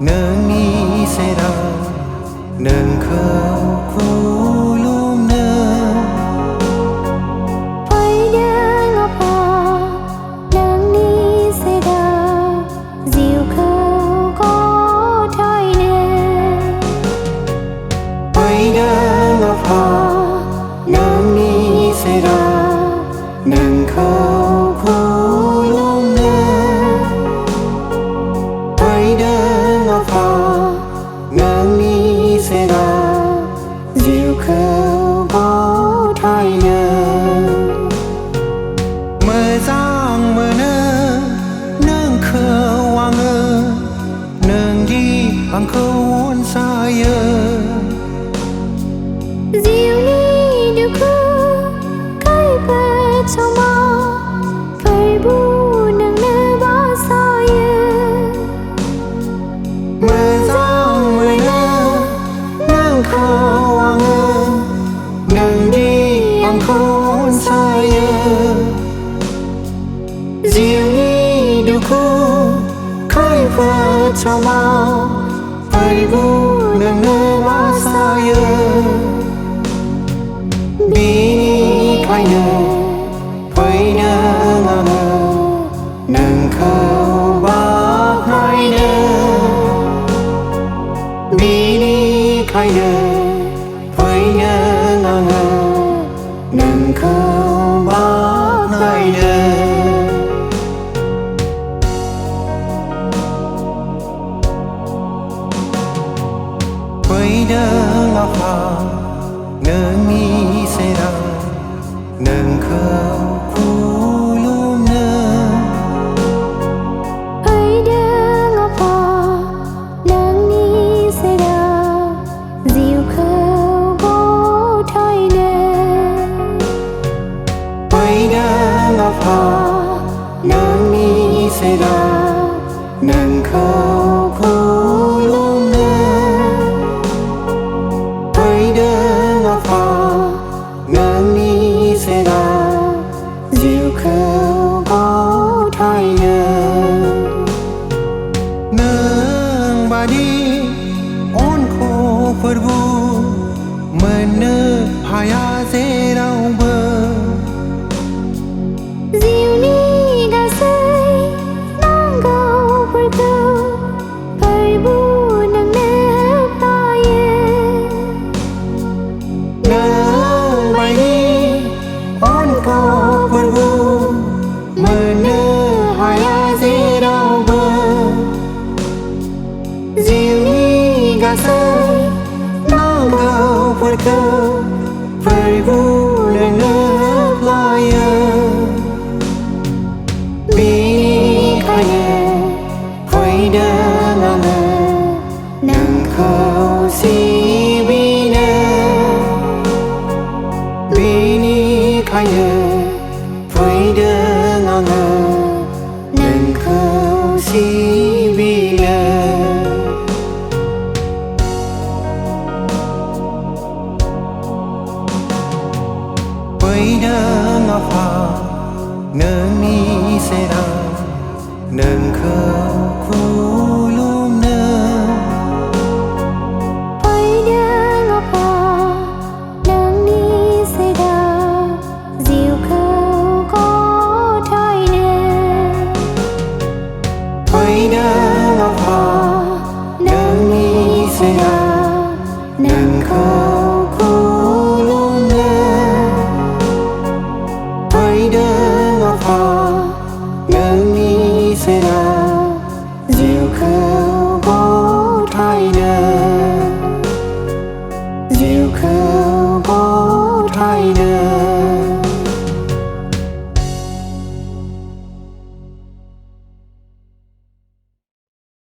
nâng mi sẽ ra nâng khâu khu lùm nâng quay đưa ngọc hà nâng mi sẽ ra dịu khâu có trói nè quay đưa ngọc hà nâng mi sẽ ra nâng khâu khu lùm nâng quay đưa ngọc hà nâng mi sẽ ra dịu khâu có trói nâng mơ giang mơ nơ nâng khâu hoàng ơ nâng đi bằng khâu hôn xa ơ dịu ni được khâu cái bờ trong mơ phải bu nâng nơ bỏ xa mơ giang mơ nơ nâng khâu hoàng ơ nâng đi bằng khâu hôn xa ơ dịu ni được khâu cái bờ trong mơ phải bu nâng nơ bỏ xa ơ Bini khai nơ phơi nơ ngơ nâng khâu bác hai nơ Bini khai nơ phơi nơ ngơ nâng khâu bác hai nơ phơi nơ ngọc hà nâng mi sẽ ra nâng khâu khu lùm nâng quay đưa ngọc hà nâng mi sẽ ra dịu khâu có trói nè quay đưa ngọc hà nâng mi sẽ ra nâng khâu khu lùm nâng quay đưa ngọc hà nâng mi sẽ ra dịu khâu có trói nâng nâng bà đi ôn khô phật vu mơ nơ haya dễ đau bơ dịu ni đã say nang gâu phơi câu phơi bu nâng nơ ta nâng bay đi ôn khô phật vu mơ nơ haya dễ đau bơ dịu ni gà say nang gâu phật câu phơi vu nâng nơ lai Bini khai nơ phơi đơ ngơ nâng khâu si